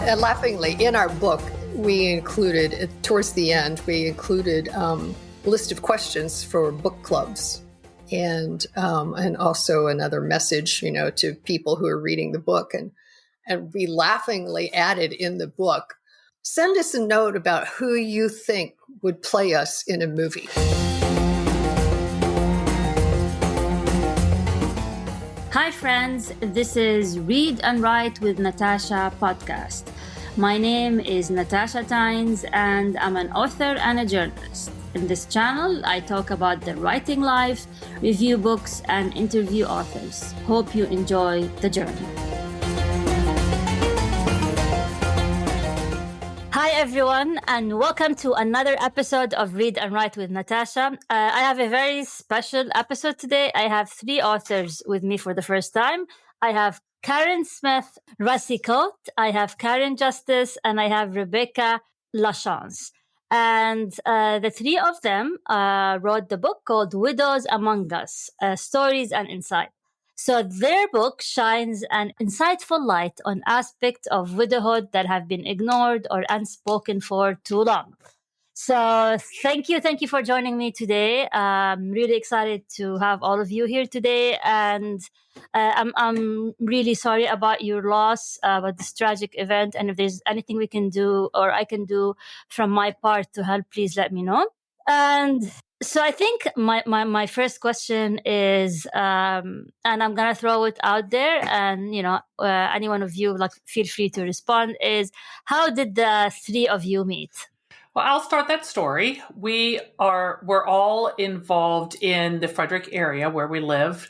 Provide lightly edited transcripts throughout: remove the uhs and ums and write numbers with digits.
And laughingly, in our book, we included, towards the end, a list of questions for book clubs and also another message, to people who are reading the book. And we laughingly added in the book, send us a note about who you think would play us in a movie. Hi friends, this is Read and Write with Natasha podcast. My name is Natasha Tynes and I'm an author and a journalist. In this channel, I talk about the writing life, review books, and interview authors. Hope you enjoy the journey. Hi everyone, and welcome to another episode of Read and Write with Natasha. I have a very special episode today. I have three authors with me for the first time. I have Karen Smith Rassicote, I have Karen Justice, and I have Rebecca Lachance. And the three of them wrote the book called Widows Among Us, Stories and Insight. So their book shines an insightful light on aspects of widowhood that have been ignored or unspoken for too long. So thank you for joining me today. I'm really excited to have all of you here today, and I'm really sorry about your loss, about this tragic event. And if there's anything we can do or I can do from my part to help, please let me know. And so I think my first question is, and I'm going to throw it out there, and, any one of you, feel free to respond, is how did the three of you meet? Well, I'll start that story. We're all involved in the Frederick area where we live,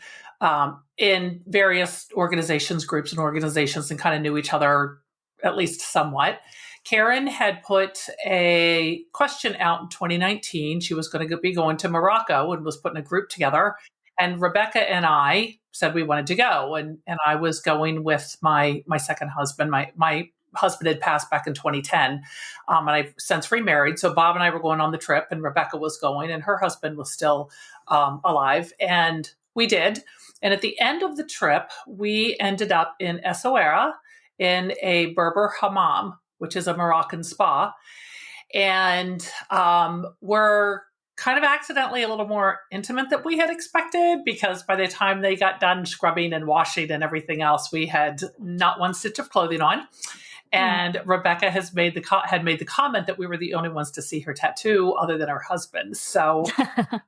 in various groups and organizations, and kind of knew each other at least somewhat. Karen had put a question out in 2019. She was going to be going to Morocco and was putting a group together. And Rebecca and I said we wanted to go. And I was going with my second husband. My husband had passed back in 2010, and I've since remarried. So Bob and I were going on the trip, and Rebecca was going, and her husband was still alive. And we did. And at the end of the trip, we ended up in Essaouira in a Berber hammam, which is a Moroccan spa. And we're kind of accidentally a little more intimate than we had expected, because by the time they got done scrubbing and washing and everything else, we had not one stitch of clothing on. And Rebecca had made the comment that we were the only ones to see her tattoo other than her husband. So,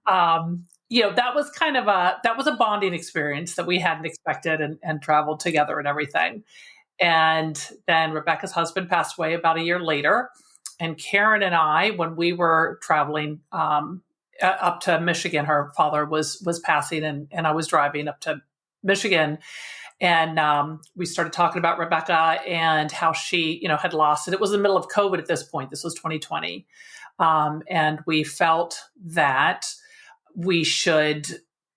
that was a bonding experience that we hadn't expected, and traveled together and everything. And then Rebecca's husband passed away about a year later. And Karen and I, when we were traveling up to Michigan, her father was passing, and I was driving up to Michigan. And we started talking about Rebecca and how she, had lost it. It was the middle of COVID at this point. This was 2020. And we felt that we should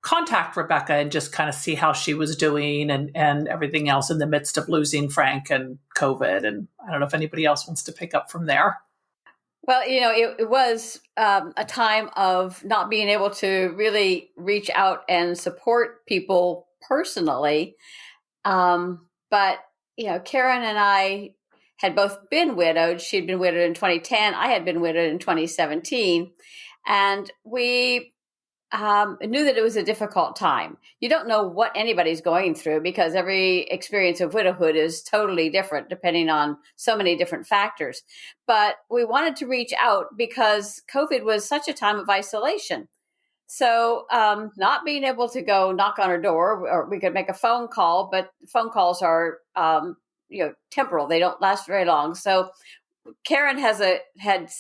contact Rebecca and just kind of see how she was doing and everything else in the midst of losing Frank and COVID. And I don't know if anybody else wants to pick up from there. Well, it was a time of not being able to really reach out and support people personally. But, Karen and I had both been widowed. She'd been widowed in 2010. I had been widowed in 2017. And we knew that it was a difficult time. You don't know what anybody's going through, because every experience of widowhood is totally different depending on so many different factors. But we wanted to reach out because COVID was such a time of isolation. So not being able to go knock on her door, or we could make a phone call, but phone calls are, temporal. They don't last very long. So Karen had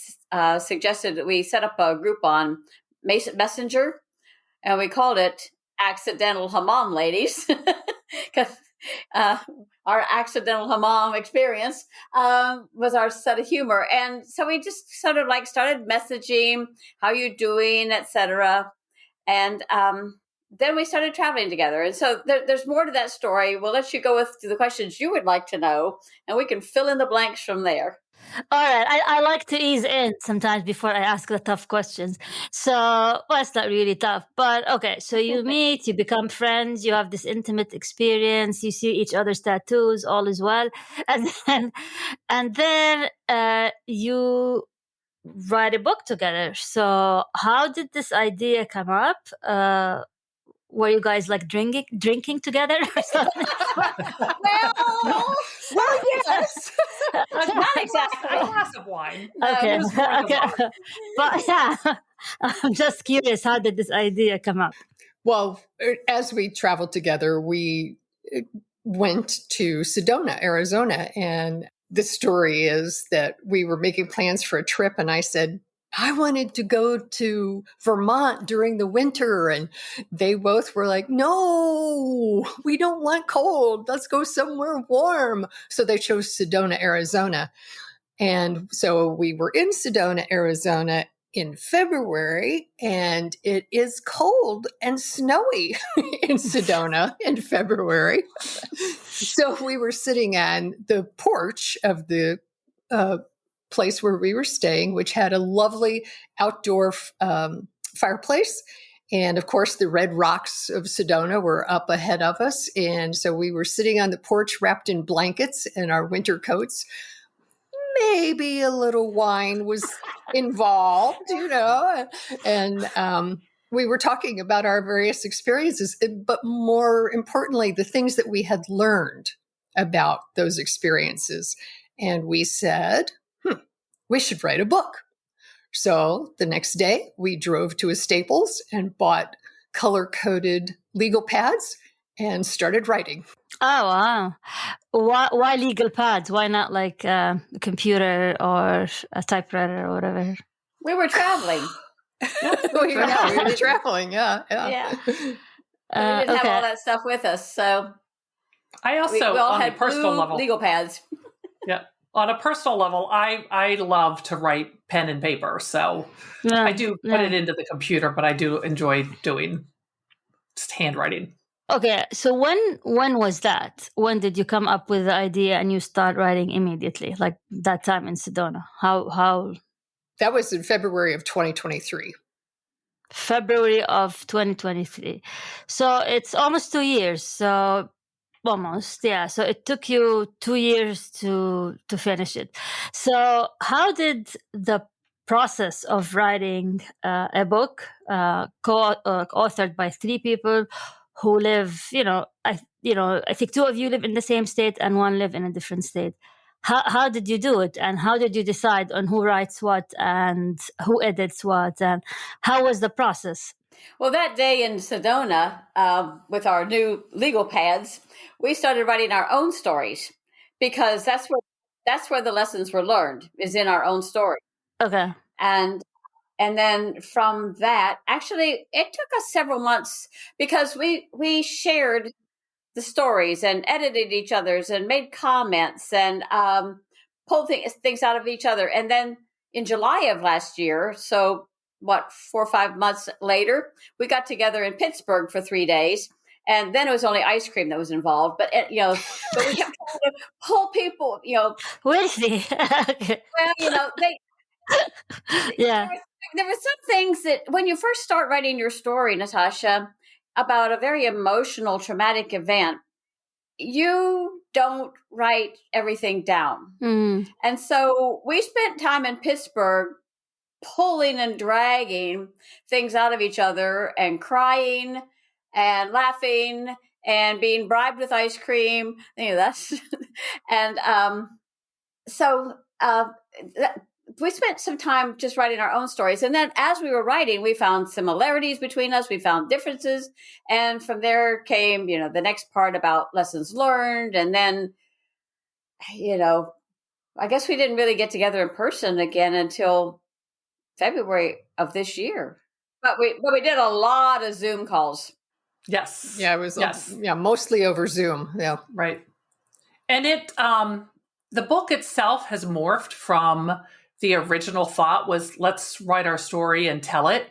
suggested that we set up a group on Messenger, and we called it Accidental Hammam Ladies, because our accidental hammam experience was our set of humor. And so we just sort of started messaging, how you doing, etc. And then we started traveling together. And so there's more to that story. We'll let you go with the questions you would like to know, and we can fill in the blanks from there. All right. I like to ease in sometimes before I ask the tough questions. So, well, it's not really tough, but okay. So you meet, you become friends, you have this intimate experience, you see each other's tattoos, all is well. And then you write a book together. So how did this idea come up? Were you guys like drinking together or something? Well, yes. Not exactly. A glass of wine. Okay. It was more than Okay. wine. But yeah, I'm just curious, how did this idea come up? Well, as we traveled together, we went to Sedona, Arizona. And the story is that we were making plans for a trip, and I said, I wanted to go to Vermont during the winter. And they both were like, no, we don't want cold. Let's go somewhere warm. So they chose Sedona, Arizona. And so we were in Sedona, Arizona in February, and it is cold and snowy in Sedona in February. So we were sitting on the porch of the place where we were staying, which had a lovely outdoor fireplace. And of course, the red rocks of Sedona were up ahead of us. And so we were sitting on the porch wrapped in blankets and our winter coats. Maybe a little wine was involved, and we were talking about our various experiences, but more importantly, the things that we had learned about those experiences. And we said, we should write a book. So the next day, we drove to a Staples and bought color-coded legal pads and started writing. Oh, wow. Why legal pads? Why not like a computer or a typewriter or whatever? We were traveling. we were traveling, yeah. We didn't have all that stuff with us, so I also, we all on had a personal level, legal pads. Yeah, on a personal level, I love to write pen and paper, so I do put it into the computer, but I do enjoy doing just handwriting. Okay, so when was that? When did you come up with the idea and you start writing immediately, like that time in Sedona? How? That was in February of 2023. February of 2023. So it's almost 2 years. So almost, yeah. So it took you 2 years to finish it. So how did the process of writing a book authored by 3 people who live, I think 2 of you live in the same state and 1 live in a different state. How did you do it, and how did you decide on who writes what and who edits what, and how was the process? Well, that day in Sedona, with our new legal pads, we started writing our own stories because that's where the lessons were learned, is in our own story. Okay. And then from that, actually, it took us several months because we shared the stories and edited each other's and made comments and pulled things out of each other. And then in July of last year, so 4 or 5 months later, we got together in Pittsburgh for 3 days. And then it was only ice cream that was involved. But, but we kept trying to pull people, Really? Well, Yeah. There were some things that when you first start writing your story, Natasha, about a very emotional, traumatic event, you don't write everything down. Mm. And so we spent time in Pittsburgh pulling and dragging things out of each other and crying and laughing and being bribed with ice cream. That's and we spent some time just writing our own stories. And then as we were writing, we found similarities between us. We found differences. And from there came, the next part about lessons learned. And then, I guess we didn't really get together in person again until February of this year. But we did a lot of Zoom calls. Yes. Yeah, it was mostly over Zoom. Yeah. Right. And the book itself has morphed from the original thought was let's write our story and tell it,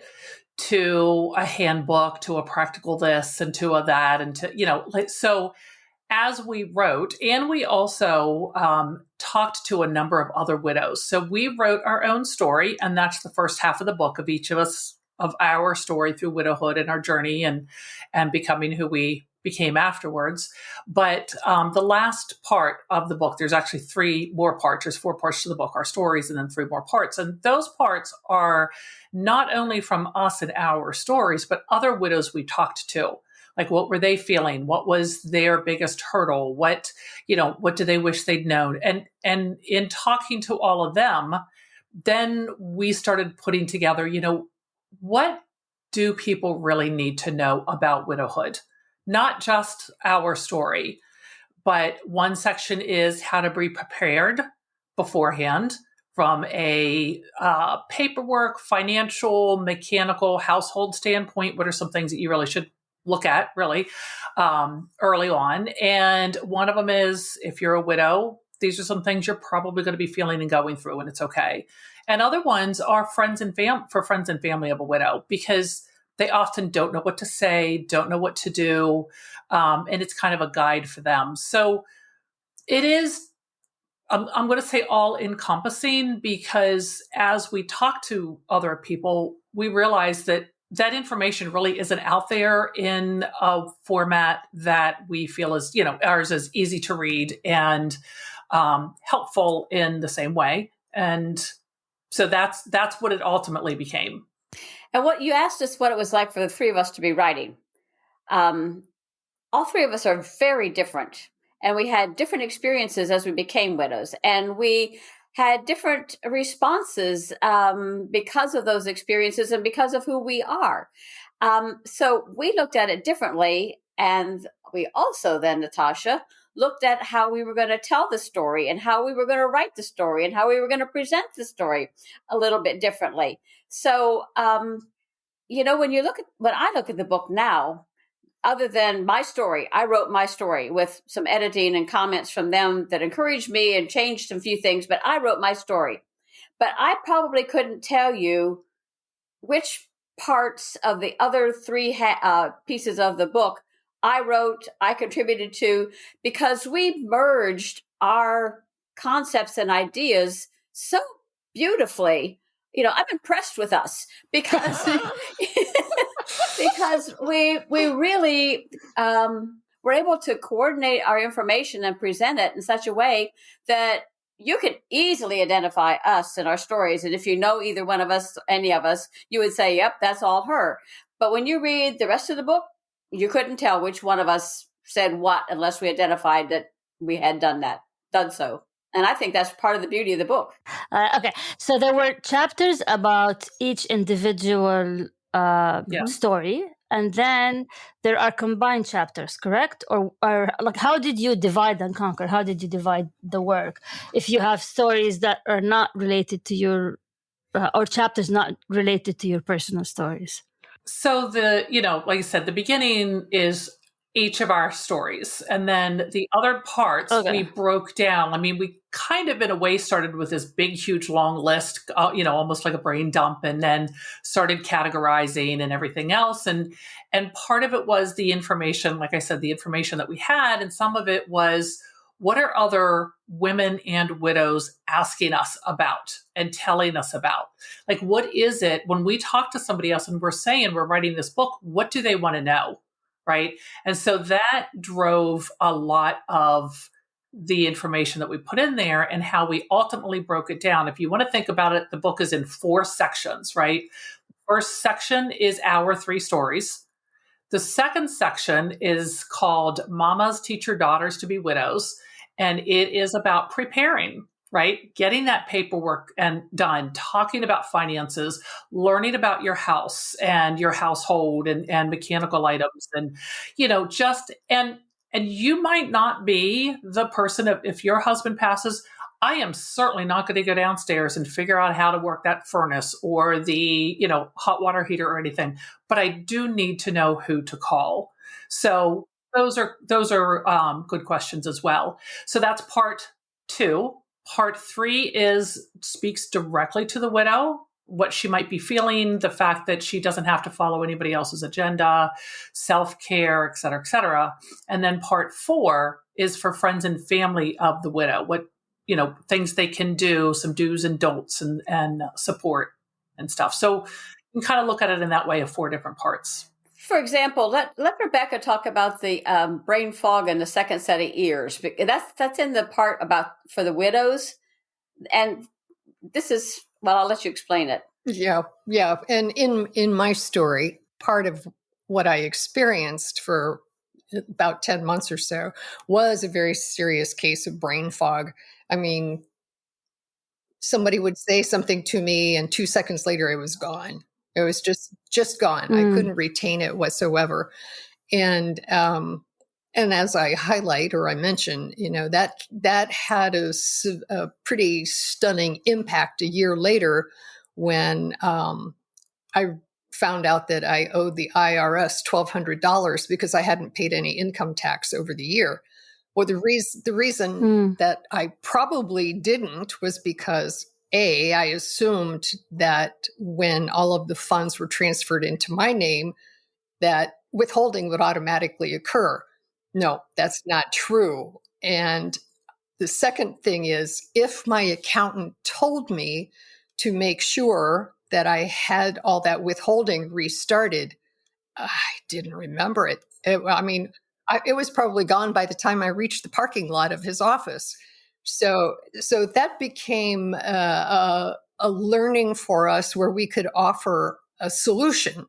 to a handbook, to a practical this and to a that, and to, so as we wrote, and we also talked to a number of other widows. So we wrote our own story, and that's the first half of the book of each of us, of our story through widowhood and our journey and becoming who we became afterwards. But the last part of the book, there's actually 3 more parts. There's 4 parts to the book, our stories, and then 3 more parts. And those parts are not only from us and our stories, but other widows we talked to. Like, what were they feeling? What was their biggest hurdle? What do they wish they'd known? And in talking to all of them, then we started putting together, what do people really need to know about widowhood? Not just our story, but one section is how to be prepared beforehand from a paperwork, financial, mechanical, household standpoint. What are some things that you really should look at really early on? And one of them is, if you're a widow, these are some things you're probably going to be feeling and going through, and it's okay. And other ones are for friends and family of a widow, because they often don't know what to say, don't know what to do, and it's kind of a guide for them. So it is, I'm going to say, all encompassing, because as we talk to other people, we realize that information really isn't out there in a format that we feel is, ours is easy to read and helpful in the same way. And so that's what it ultimately became. And what you asked us what it was like for the 3 of us to be writing. All 3 of us are very different, and we had different experiences as we became widows, and we had different responses because of those experiences and because of who we are. So we looked at it differently, and we also then, Natasha, looked at how we were going to tell the story and how we were going to write the story and how we were going to present the story a little bit differently. So, when I look at the book now, other than my story, I wrote my story with some editing and comments from them that encouraged me and changed some few things, but I wrote my story. But I probably couldn't tell you which parts of the other 3 pieces of the book I contributed to, because we merged our concepts and ideas so beautifully. I'm impressed with us because because we really were able to coordinate our information and present it in such a way that you could easily identify us and our stories. And if you know either one of us, any of us, you would say, yep, that's all her. But when you read the rest of the book, you couldn't tell which one of us said what unless we identified that we had done so. And I think that's part of the beauty of the book. Okay. So there were chapters about each individual story, and then there are combined chapters, correct? Or like, how did you divide and conquer? How did you divide the work? If you have stories that are not related to your, or chapters not related to your personal stories. So like I said, the beginning is each of our stories. And then the other parts we broke down. I mean, we kind of in a way started with this big, huge, long list, almost like a brain dump, and then started categorizing and everything else. And part of it was the information, like I said, the information that we had. And some of it was, what are other women and widows asking us about and telling us about? Like, what is it when we talk to somebody else and we're saying we're writing this book, what do they want to know? Right. And so that drove a lot of the information that we put in there and how we ultimately broke it down. If you want to think about it, the book is in 4 sections, right? The first section is our 3 stories. The second section is called Mamas Teach Your Daughters to Be Widows. And it is about preparing, right? Getting that paperwork done, talking about finances, learning about your house and your household and mechanical items. And, and you might not be the person, if your husband passes, I am certainly not going to go downstairs and figure out how to work that furnace or the, hot water heater or anything, but I do need to know who to call. So those are good questions as well. So that's part 2. Part 3 speaks directly to the widow, what she might be feeling, the fact that she doesn't have to follow anybody else's agenda, self-care, et cetera, et cetera. And then part 4 is for friends and family of the widow, what, things they can do, some do's and don'ts and support and stuff. So you can kind of look at it in that way of 4 different parts. For example, let Rebecca talk about the brain fog and the second set of ears. That's in the part about for the widows. And this is, well, I'll let you explain it. Yeah. And in my story, part of what I experienced for about 10 months or so was a very serious case of brain fog. I mean, somebody would say something to me and 2 seconds later it was gone. It was just gone. I couldn't retain it whatsoever. And as I highlight or I mention, that had a pretty stunning impact a year later when I found out that I owed the IRS $1,200 because I hadn't paid any income tax over the year. Well, the reason that I probably didn't was because I assumed that when all of the funds were transferred into my name, that withholding would automatically occur. No, that's not true. And the second thing is, if my accountant told me to make sure that I had all that withholding restarted, I didn't remember it. It was probably gone by the time I reached the parking lot of his office. So that became a learning for us where we could offer a solution.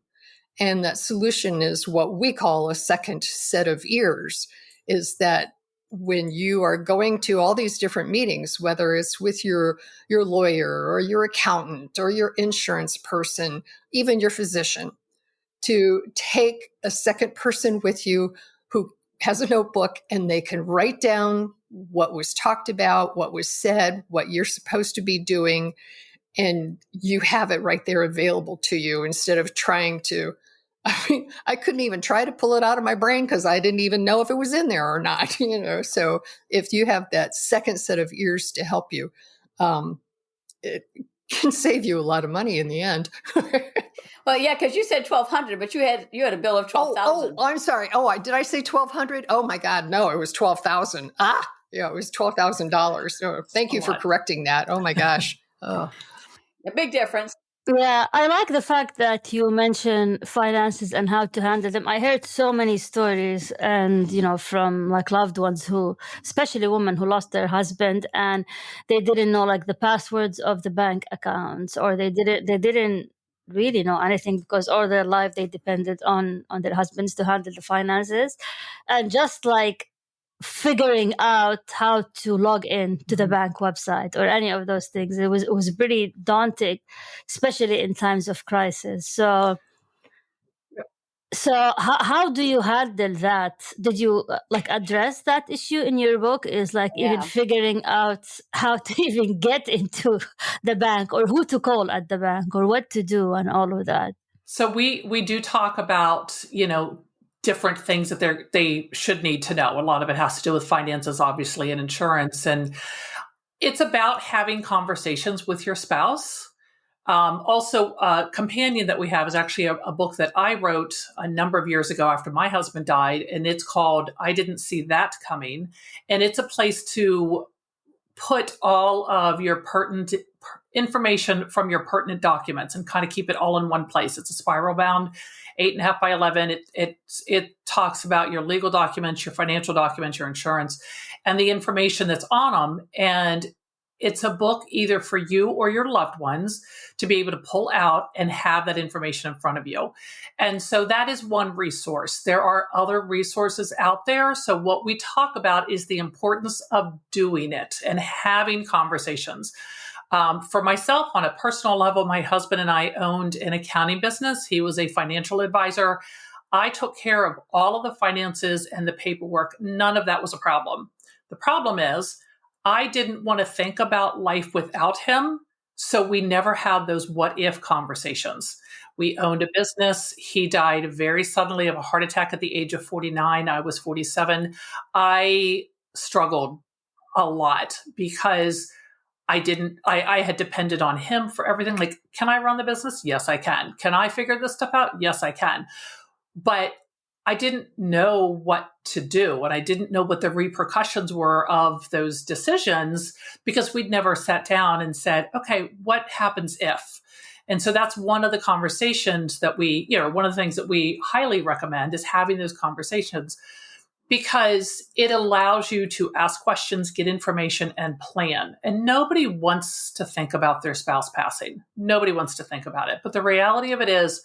And that solution is what we call a second set of ears, is that when you are going to all these different meetings, whether it's with your lawyer or your accountant or your insurance person, even your physician, to take a second person with you who has a notebook and they can write down what was talked about, what was said, what you're supposed to be doing, and you have it right there available to you instead of trying to. I couldn't even try to pull it out of my brain because I didn't even know if it was in there or not, So if you have that second set of ears to help you, it can save you a lot of money in the end. Well, yeah, because you said 1,200, but you had a bill of 12,000. Oh, I'm sorry. Did I say 1,200? Oh my God, no, it was 12,000. Yeah, it was $12,000. So thank you for correcting that. Oh my gosh. Oh. A big difference. Yeah, I like the fact that you mention finances and how to handle them. I heard so many stories and, from like loved ones who, especially women who lost their husband and they didn't know like the passwords of the bank accounts, or they didn't really know anything because all their life they depended on their husbands to handle the finances. And just like figuring out how to log in to the bank website or any of those things, it was pretty daunting, especially in times of crisis. So how do you handle that? Did you address that issue in your book? Is even figuring out how to even get into the bank or who to call at the bank or what to do and all of that? So we do talk about, different things that they should need to know. A lot of it has to do with finances, obviously, and insurance. And it's about having conversations with your spouse. Also, a companion that we have is actually a book that I wrote a number of years ago after my husband died. And it's called I Didn't See That Coming. And it's a place to put all of your pertinent information from your pertinent documents and kind of keep it all in one place. It's a spiral bound, 8.5 by 11. It talks about your legal documents, your financial documents, your insurance, and the information that's on them. And it's a book either for you or your loved ones to be able to pull out and have that information in front of you. And so that is one resource. There are other resources out there. So what we talk about is the importance of doing it and having conversations. For myself, on a personal level, my husband and I owned an accounting business. He was a financial advisor. I took care of all of the finances and the paperwork. None of that was a problem. The problem is I didn't want to think about life without him. So we never had those what if conversations. We owned a business. He died very suddenly of a heart attack at the age of 49. I was 47. I struggled a lot because I had depended on him for everything. Like, can I run the business? Yes, I can. Can I figure this stuff out? Yes, I can. But I didn't know what to do, and I didn't know what the repercussions were of those decisions, because we'd never sat down and said, okay, what happens if? And so that's one of the conversations that one of the things that we highly recommend is having those conversations, because it allows you to ask questions, get information, and plan. And nobody wants to think about their spouse passing. Nobody wants to think about it. But the reality of it is,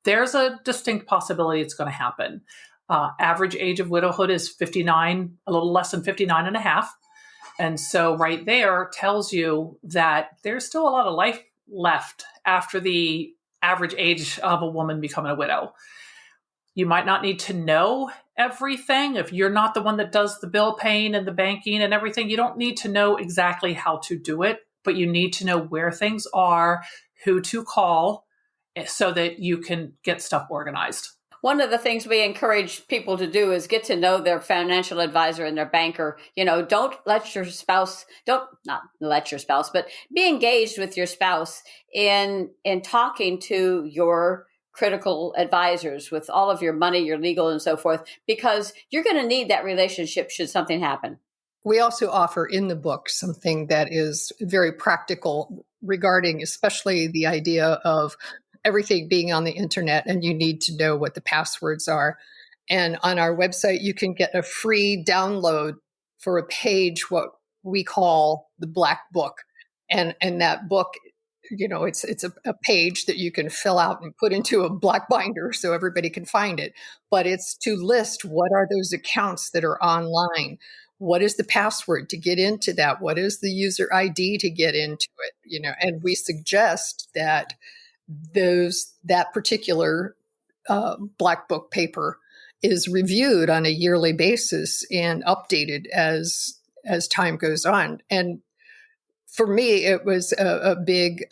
there's a distinct possibility it's going to happen. Average age of widowhood is 59, a little less than 59 and a half. And so right there tells you that there's still a lot of life left after the average age of a woman becoming a widow. You might not need to know everything. If you're not the one that does the bill paying and the banking and everything, you don't need to know exactly how to do it, but you need to know where things are, who to call, so that you can get stuff organized. One of the things we encourage people to do is get to know their financial advisor and their banker. Don't let your spouse, not let your spouse, but be engaged with your spouse in talking to your critical advisors with all of your money, your legal and so forth, because you're going to need that relationship should something happen. We also offer in the book something that is very practical regarding especially the idea of everything being on the internet, and you need to know what the passwords are. And on our website, you can get a free download for a page, what we call the Black Book. And that book, it's a page that you can fill out and put into a black binder so everybody can find it. But it's to list what are those accounts that are online. What is the password to get into that? What is the user ID to get into it? And we suggest that that particular Black Book paper is reviewed on a yearly basis and updated as time goes on. And for me, it was a big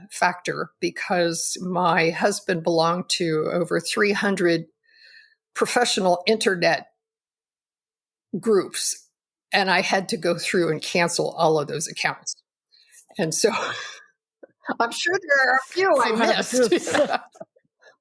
factor, because my husband belonged to over 300 professional internet groups, and I had to go through and cancel all of those accounts. And so I'm sure there are a few I missed.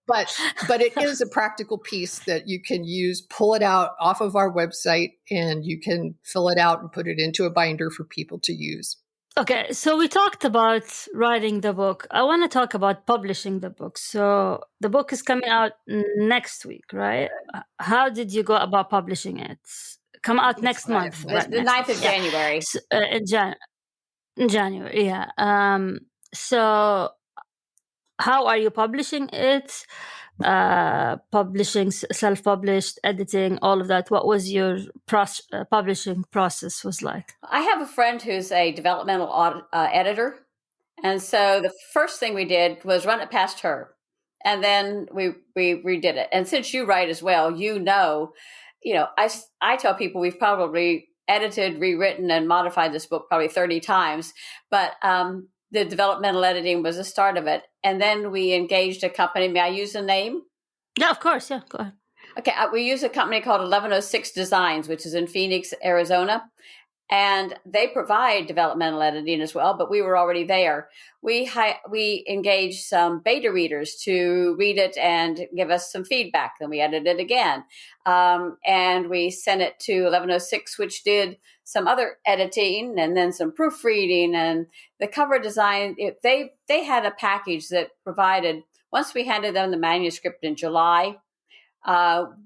But it is a practical piece that you can use, pull it out off of our website, and you can fill it out and put it into a binder for people to use. Okay, so we talked about writing the book. I want to talk about publishing the book. So the book is coming out next week, right? How did you go about publishing it? Come out next month. The 9th of January. So, in January, yeah. So how are you publishing it? Publishing, self-published, editing, all of that. What was your publishing process was like? I have a friend who's a developmental editor. And so the first thing we did was run it past her. And then we redid it. And since you write as well, I tell people we've probably edited, rewritten, and modified this book probably 30 times. But the developmental editing was the start of it. And then we engaged a company. May I use a name? Yeah, of course. Yeah, go ahead. Okay. We use a company called 1106 Designs, which is in Phoenix, Arizona. And they provide developmental editing as well, but we were already there. We engaged some beta readers to read it and give us some feedback. Then we edited it again. And we sent it to 1106, which did some other editing and then some proofreading and the cover design. They had a package that provided, once we handed them the manuscript in July,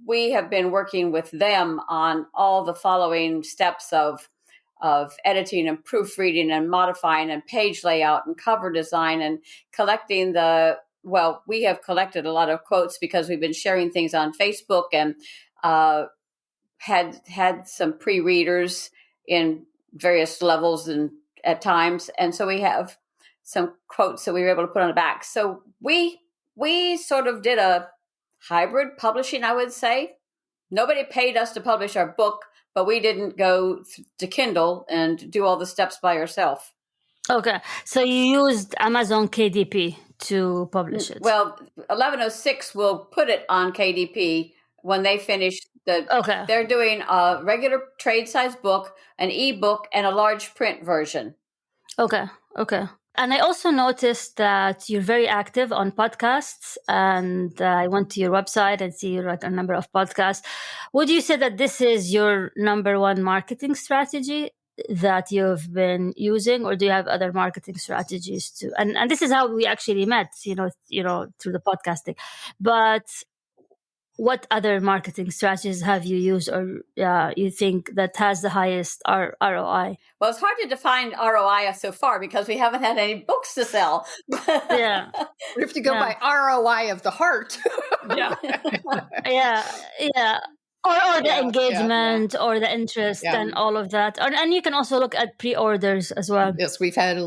we have been working with them on all the following steps of editing and proofreading and modifying and page layout and cover design and collecting we have collected a lot of quotes because we've been sharing things on Facebook and had some pre-readers in various levels and at times. And so we have some quotes that we were able to put on the back. So we sort of did a hybrid publishing, I would say. Nobody paid us to publish our book, but we didn't go to Kindle and do all the steps by yourself. Okay. So you used Amazon KDP to publish it. Well, 1106 will put it on KDP when they finish Okay. They're doing a regular trade size book, an ebook, and a large print version. Okay. Okay. And I also noticed that you're very active on podcasts, and I went to your website and see like a number of podcasts. Would you say that this is your number one marketing strategy that you've been using, or do you have other marketing strategies too? And this is how we actually met, through the podcasting. But what other marketing strategies have you used, or you think that has the highest ROI? Well, it's hard to define ROI so far because we haven't had any books to sell. Yeah. We have to go by ROI of the heart. Yeah. Yeah. Or the engagement or the interest and all of that. And you can also look at pre-orders as well. Yes, we've had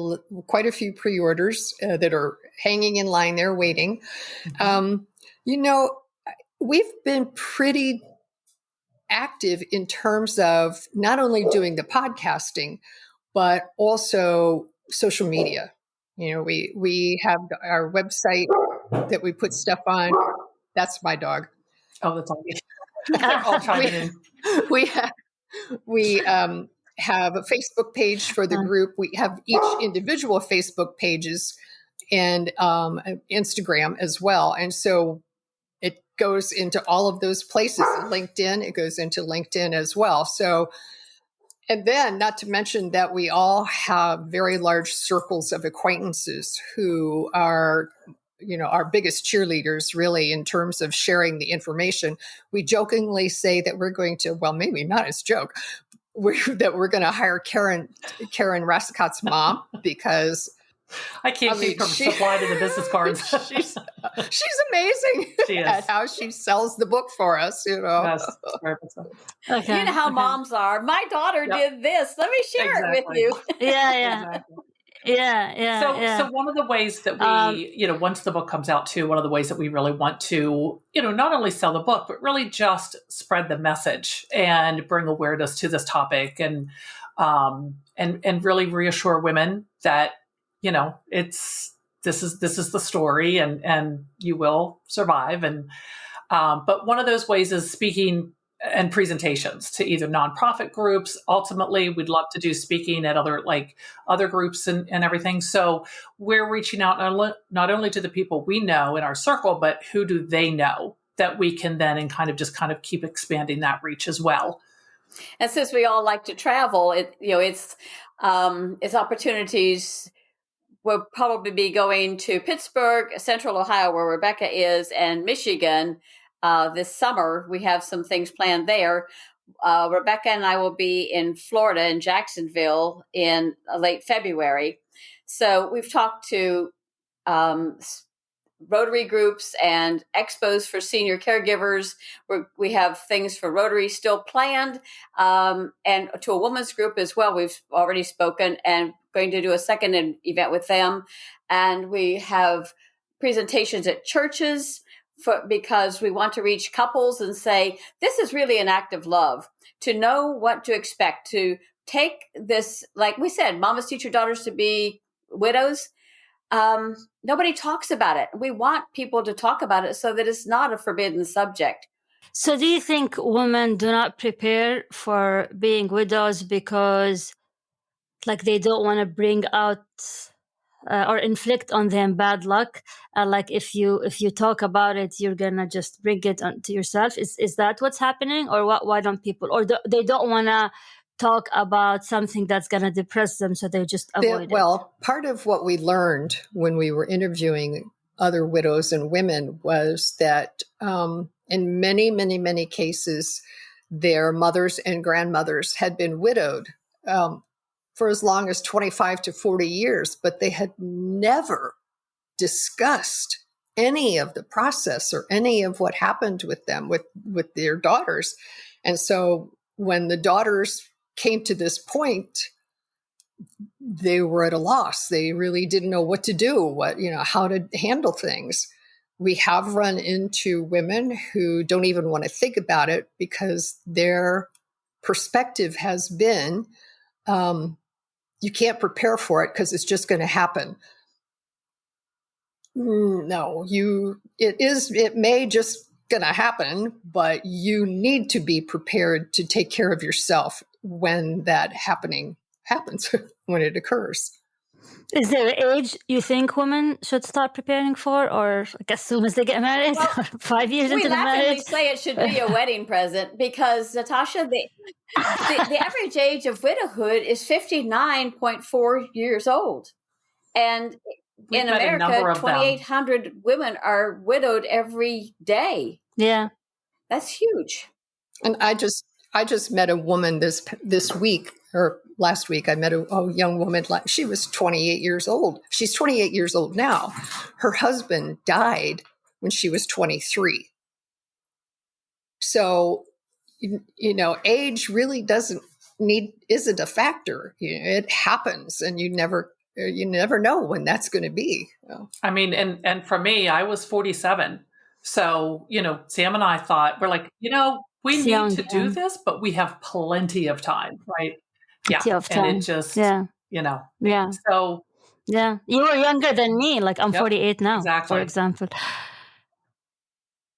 quite a few pre-orders that are hanging in line there waiting. We've been pretty active in terms of not only doing the podcasting, but also social media. We have our website that we put stuff on. That's my dog. Oh, that's all. I'll chime in. We have a Facebook page for the group. We have each individual Facebook pages and Instagram as well. And so it goes into all of those places. LinkedIn, it goes into LinkedIn as well. So, and then not to mention that we all have very large circles of acquaintances who are, our biggest cheerleaders really in terms of sharing the information. We jokingly say that we're going to, well, maybe not as a joke, that we're going to hire Karen Raskott's mom because I can't keep her supply to the business cards. she's amazing at how she sells the book for us, Yes, okay. You know how moms are. My daughter did this. Let me share it with you. Yeah. So one of the ways that we, once the book comes out too, one of the ways that we really want to, not only sell the book, but really just spread the message and bring awareness to this topic and really reassure women that, this is the story and you will survive. And, but one of those ways is speaking and presentations to either nonprofit groups. Ultimately, we'd love to do speaking at other groups and everything. So we're reaching out not only to the people we know in our circle, but who do they know that we can then and kind of keep expanding that reach as well. And since we all like to travel, it's opportunities. We'll probably be going to Pittsburgh, Central Ohio, where Rebecca is, and Michigan this summer. We have some things planned there. Rebecca and I will be in Florida, in Jacksonville, in late February. So we've talked to Rotary groups and expos for senior caregivers. We have things for Rotary still planned, and to a women's group as well. We've already spoken and going to do a second event with them. And we have presentations at churches because we want to reach couples and say, this is really an act of love, to know what to expect, to take this, like we said, mamas teach your daughters to be widows. Nobody talks about it. We want people to talk about it so that it's not a forbidden subject. So do you think women do not prepare for being widows because they don't want to bring out or inflict on them bad luck? If you talk about it, you're gonna just bring it onto yourself. Is that what's happening, or what? Why don't people, or they don't want to talk about something that's gonna depress them, so they just avoid it? Well, part of what we learned when we were interviewing other widows and women was that in many, many, many cases, their mothers and grandmothers had been widowed for as long as 25 to 40 years, but they had never discussed any of the process or any of what happened with them, with their daughters. And so when the daughters came to this point, they were at a loss. They really didn't know what to do, how to handle things. We have run into women who don't even want to think about it because their perspective has been, you can't prepare for it because it's just going to happen. No, it may just going to happen, but you need to be prepared to take care of yourself when that happens, when it occurs. Is there an age you think women should start preparing for, or like as soon as they get married, Well, 5 years we into the laughingly marriage? say it should be a wedding present because, Natasha, the average age of widowhood is 59.4 years old. And We've in met a number America, of them. 2,800 women are widowed every day. Yeah. That's huge. And I just met a woman this week or last week. I met a young woman. She was 28 years old. She's 28 years old now. Her husband died when she was 23. So, age really isn't a factor. It happens, and you never know when that's going to be. I mean, and for me, I was 47. So, Sam and I thought, we're like, we need to do this, but we have plenty of time, right? Plenty of time. And it just, Yeah. So. Yeah. You were younger than me. Like I'm 48 now, exactly. for example.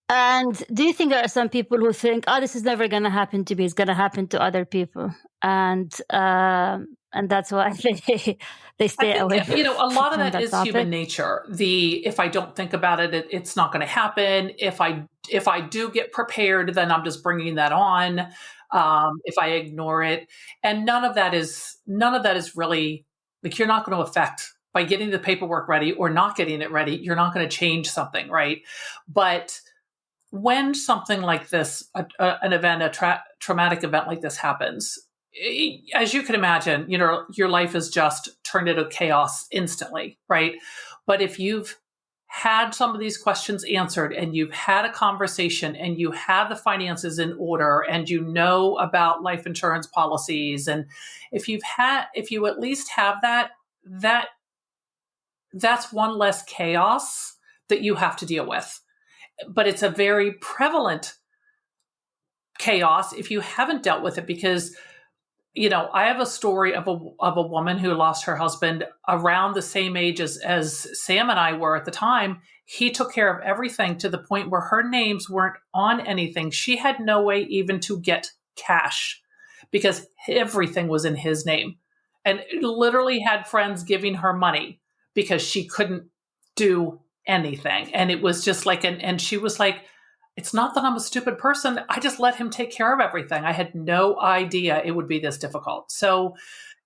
And do you think there are some people who think, this is never going to happen to me. It's going to happen to other people. And that's why they stay away. A lot of that is topic. Human nature. If I don't think about it, it's not going to happen. If I do get prepared, then I'm just bringing that on. If I ignore it, and none of that is really, like, you're not going to affect by getting the paperwork ready or not getting it ready. You're not going to change something, right? But when something like this, an event, a traumatic event like this happens, as you can imagine, your life is just turned into chaos instantly, right? But if you've had some of these questions answered and you've had a conversation and you have the finances in order and you know about life insurance policies, and if you at least have that's one less chaos that you have to deal with. But it's a very prevalent chaos if you haven't dealt with it, because, I have a story of a woman who lost her husband around the same age as Sam and I were at the time. He took care of everything to the point where her names weren't on anything. She had no way even to get cash because everything was in his name, and literally had friends giving her money because she couldn't do anything. And it was just like, and she was like, it's not that I'm a stupid person. I just let him take care of everything. I had no idea it would be this difficult. So,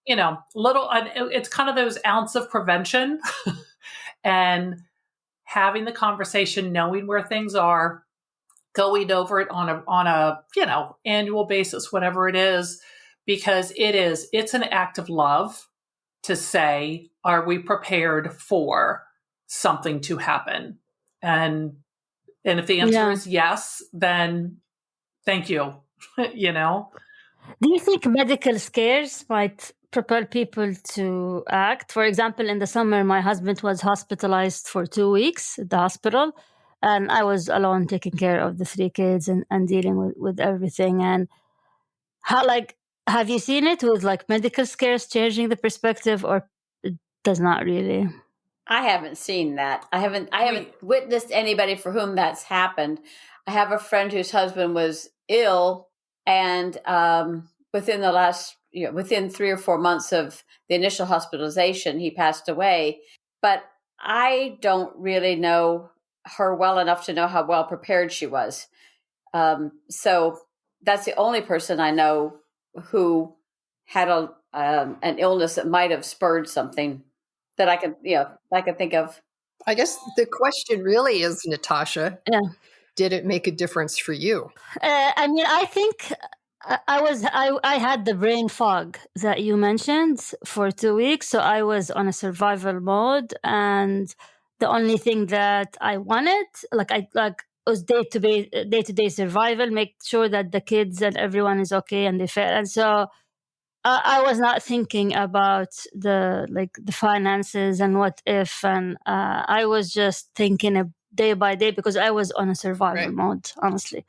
it's kind of those ounce of prevention and having the conversation, knowing where things are, going over it on a annual basis, whatever it is, because it's an act of love to say, are we prepared for something to happen? And if the answer is yes, then thank you. Do you think medical scares might propel people to act? For example, in the summer, my husband was hospitalized for 2 weeks at the hospital, and I was alone taking care of the 3 kids and dealing with everything. And have you seen it with medical scares changing the perspective, or it does not really? I haven't seen that. I haven't witnessed anybody for whom that's happened. I have a friend whose husband was ill, and within the last, within 3 or 4 months of the initial hospitalization, he passed away. But I don't really know her well enough to know how well prepared she was. So that's the only person I know who had an illness that might have spurred something that I can think of. I guess the question really is, Natasha, did it make a difference for you? I think I had the brain fog that you mentioned for 2 weeks. So I was on a survival mode, and the only thing that I wanted, was day-to-day survival, make sure that the kids and everyone is okay and they fed. And so I was not thinking about the finances and what if, and I was just thinking day by day because I was on a survival mode, honestly.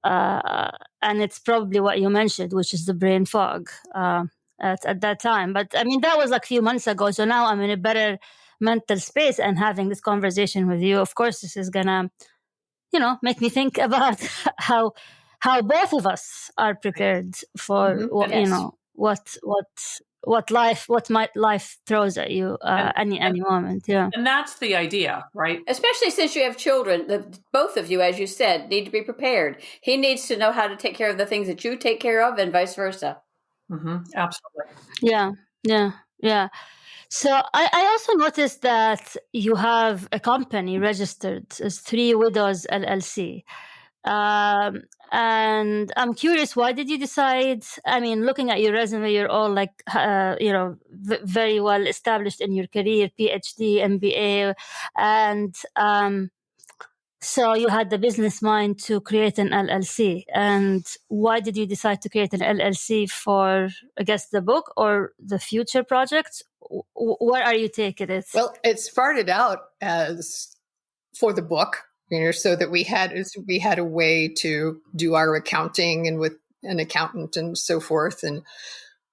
And it's probably what you mentioned, which is the brain fog at that time. But that was a few months ago. So now I'm in a better mental space, and having this conversation with you, of course, this is gonna, make me think about how both of us are prepared for what what life throws at you any moment. Yeah. And that's the idea, right? Especially since you have children, both of you, as you said, need to be prepared. He needs to know how to take care of the things that you take care of, and vice versa. Absolutely. Yeah. So I also noticed that you have a company registered as Three Widows LLC. And I'm curious, why did you decide? I mean, looking at your resume, you're all like, very well established in your career, PhD, MBA, and so you had the business mind to create an LLC. And why did you decide to create an LLC for, I guess, the book or the future projects? Where are you taking it? Well, it started out as for the book, so that we had a way to do our accounting and with an accountant and so forth.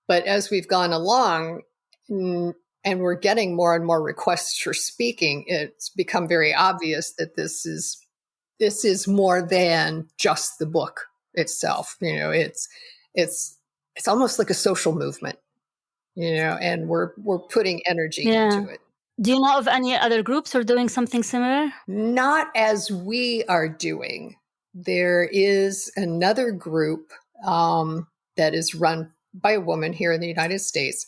But as we've gone along, and we're getting more and more requests for speaking, it's become very obvious that this is more than just the book itself. It's almost like a social movement, and we're putting energy into it. Do you know of any other groups who are doing something similar? Not as we are doing. There is another group that is run by a woman here in the United States,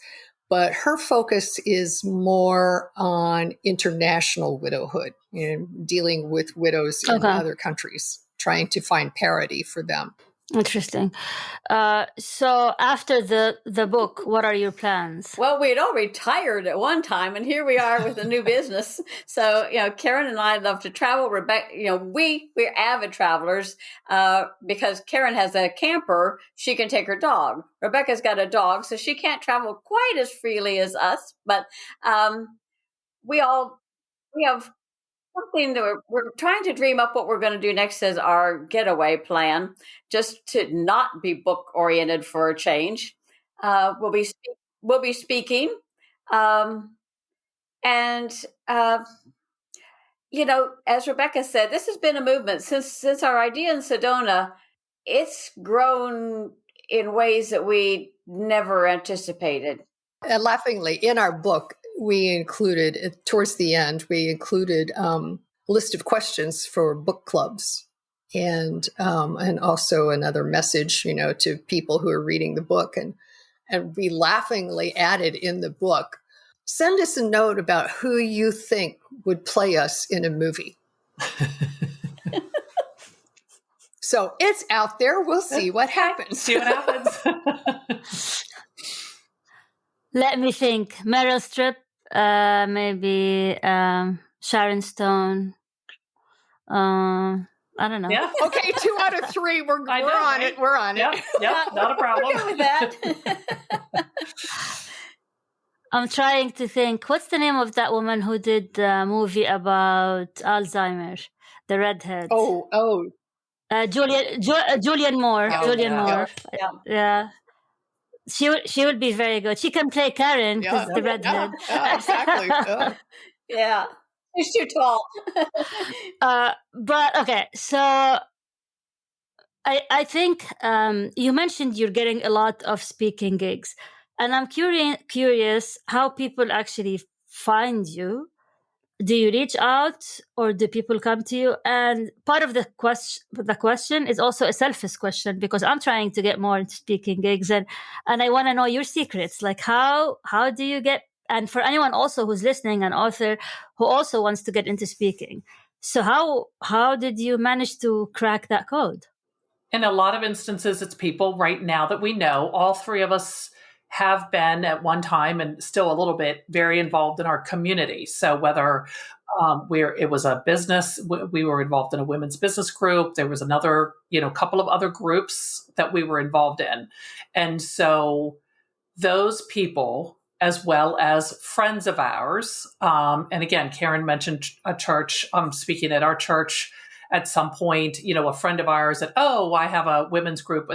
but her focus is more on international widowhood, dealing with widows in other countries, trying to find parity for them. Interesting. So after the book, what are your plans? Well, we had all retired at one time, and here we are with a new business. So, Karen and I love to travel. Rebecca, we're avid travelers because Karen has a camper. She can take her dog. Rebecca's got a dog, so she can't travel quite as freely as us. But we have something that we're trying to dream up what we're going to do next as our getaway plan, just to not be book oriented for a change. We'll be speaking, and as Rebecca said, this has been a movement since our idea in Sedona. It's grown in ways that we never anticipated. And laughingly, in our book, we included, towards the end, a list of questions for book clubs, and also another message, to people who are reading the book. And we laughingly added in the book, send us a note about who you think would play us in a movie. So it's out there. We'll see what happens. Let me think. Meryl Streep, maybe Sharon Stone. I don't know. Yeah. Okay, 2 out of 3. We're on right? it. We're on it. Yep, not a problem. We're good with that. I'm trying to think. What's the name of that woman who did the movie about Alzheimer's? The redhead. Oh. Julianne Moore. Julianne Moore. Yeah. She would be very good. She can play Karen because the redhead. Yeah, exactly. Yeah. She's too tall. But okay, so I think you mentioned you're getting a lot of speaking gigs, and I'm curious how people actually find you. Do you reach out, or do people come to you? And part of the question is also a selfish question, because I'm trying to get more into speaking gigs, and I want to know your secrets. Like how do you get? And for anyone also who's listening, an author who also wants to get into speaking, so how did you manage to crack that code? In a lot of instances, it's people right now that we know. All 3 of us have been at one time and still a little bit very involved in our community. So whether it was a business, we were involved in a women's business group. There was another, couple of other groups that we were involved in. And so those people, as well as friends of ours. And again, Karen mentioned a church. I'm speaking at our church at some point, a friend of ours said, I have a women's group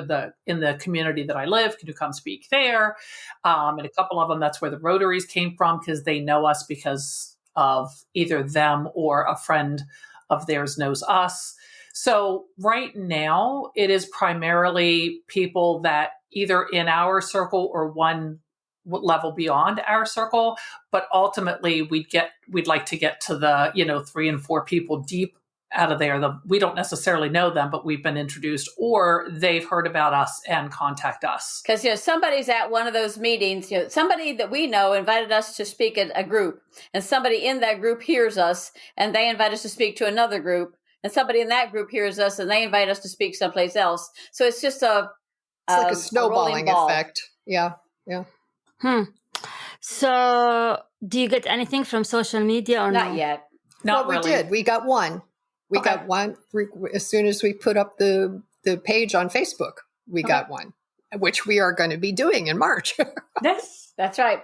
in the community that I live. Can you come speak there? And a couple of them, that's where the Rotaries came from, because they know us because of either them or a friend of theirs knows us. So right now, it is primarily people that either in our circle or one level beyond our circle, but ultimately we'd like to get to the 3 and 4 people deep out of there. We don't necessarily know them, but we've been introduced, or they've heard about us and contact us. Because somebody's at one of those meetings. Somebody that we know invited us to speak at a group, and somebody in that group hears us, and they invite us to speak to another group, and somebody in that group hears us, and they invite us to speak someplace else. So it's just it's like a snowballing effect. Yeah. So, do you get anything from social media or not yet? Not really. We did. We got one. We got one as soon as we put up the page on Facebook. We got one, which we are going to be doing in March. Yes, that's right.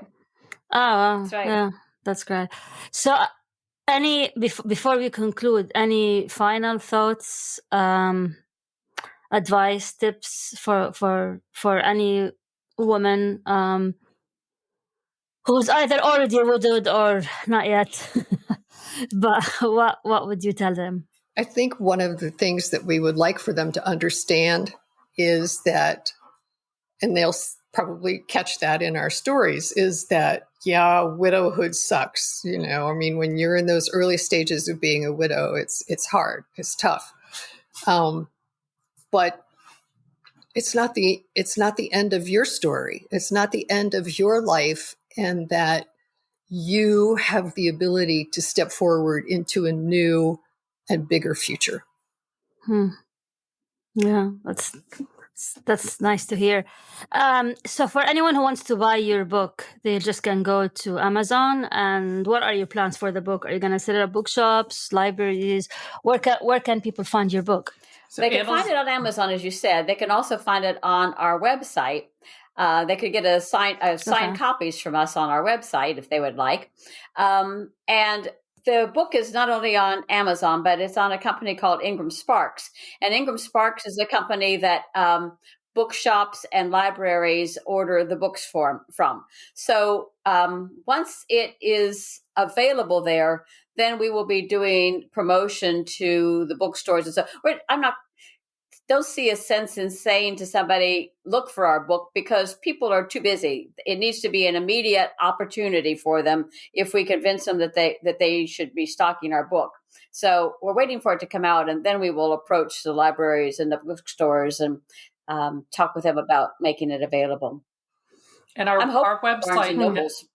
Oh, that's right. Yeah, that's great. So, before we conclude, any final thoughts, advice, tips for any woman who's either already widowed or not yet? But what would you tell them? I think one of the things that we would like for them to understand is that, and they'll probably catch that in our stories, is that, widowhood sucks. When you're in those early stages of being a widow, it's hard, it's tough. But it's not the end of your story. It's not the end of your life, and that you have the ability to step forward into a new and bigger future. Yeah, that's nice to hear. So for anyone who wants to buy your book, they just can go to Amazon. And what are your plans for the book? Are you going to set up bookshops, libraries? Where can people find your book? So they can find it on Amazon, as you said. They can also find it on our website. They could get signed copies from us on our website if they would like. And the book is not only on Amazon, but it's on a company called Ingram Sparks. And Ingram Sparks is a company that bookshops and libraries order the books from. So once it is available there, then we will be doing promotion to the bookstores. And so don't see a sense in saying to somebody, look for our book, because people are too busy. It needs to be an immediate opportunity for them if we convince them that they should be stocking our book. So we're waiting for it to come out, and then we will approach the libraries and the bookstores and talk with them about making it available. And our website, Nobles,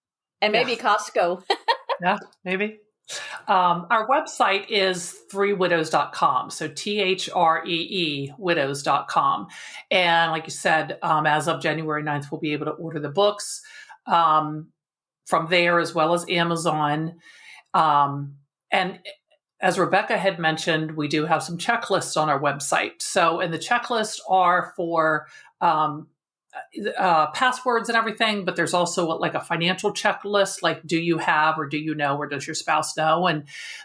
and maybe Costco. Yeah, maybe. Our website is 3widows.com. So THREE widows.com. And like you said, as of January 9th, we'll be able to order the books from there, as well as Amazon. And as Rebecca had mentioned, we do have some checklists on our website. So, and the checklists are for passwords and everything, but there's also like a financial checklist, like do you have, or do you know, or does your spouse know? And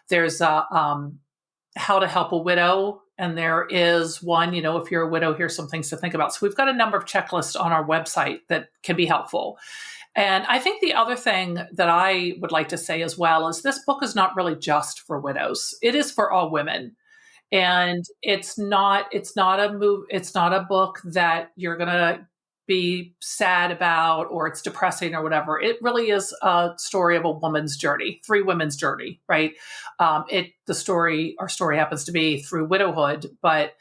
there's how to help a widow. And there is one, if you're a widow, here's some things to think about. So we've got a number of checklists on our website that can be helpful. And I think the other thing that I would like to say as well is this book is not really just for widows. It is for all women. And it's not a book that you're going to be sad about, or it's depressing or whatever. It really is a story of a woman's journey, 3 women's journey, right? Our story happens to be through widowhood, but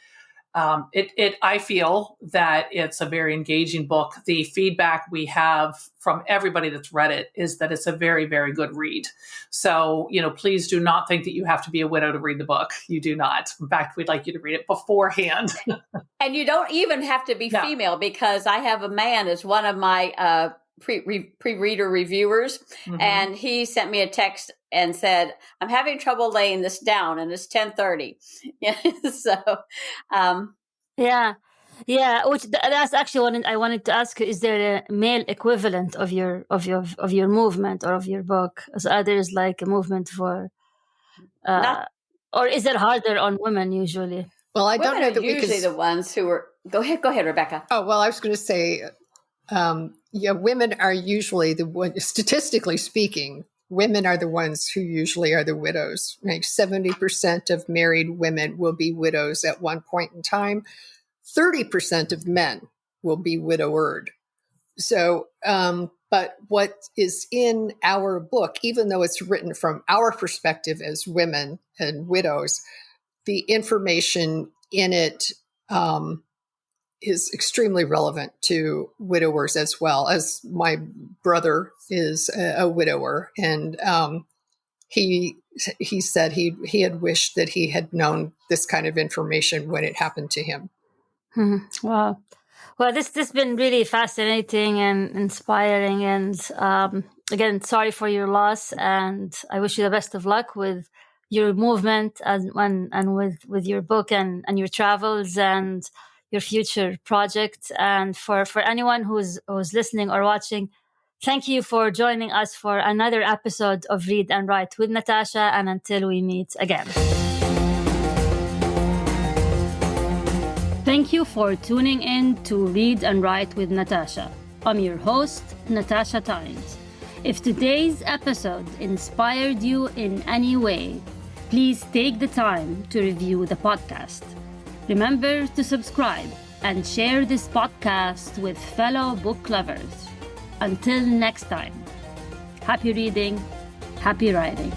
I feel that it's a very engaging book. The feedback we have from everybody that's read it is that it's a very, very good read. So, please do not think that you have to be a widow to read the book. You do not. In fact, we'd like you to read it beforehand. And you don't even have to be female, because I have a man as one of my pre-reader reviewers, and he sent me a text and said, I'm having trouble laying this down, and it's 10:30. So which that's actually what I wanted to ask you. Is there a male equivalent of your movement or of your book? So there's like a movement for or is it harder on women usually? Well, I don't know that usually the ones who are go ahead, Rebecca. Oh, well, I was going to say women are usually the ones, statistically speaking, women are the ones who usually are the widows. Like 70% of married women will be widows at one point in time. 30% of men will be widowed. So, But what is in our book, even though it's written from our perspective as women and widows, the information in it is extremely relevant to widowers as well. As my brother is a widower, and he said he had wished that he had known this kind of information when it happened to him. Wow. Well, this has been really fascinating and inspiring. And again, sorry for your loss, and I wish you the best of luck with your movement and with your book and your travels and your future project. And for anyone who's listening or watching, thank you for joining us for another episode of Read and Write with Natasha. And until we meet again. Thank you for tuning in to Read and Write with Natasha. I'm your host, Natasha Tynes. If today's episode inspired you in any way, please take the time to review the podcast. Remember to subscribe and share this podcast with fellow book lovers. Until next time, happy reading, happy writing.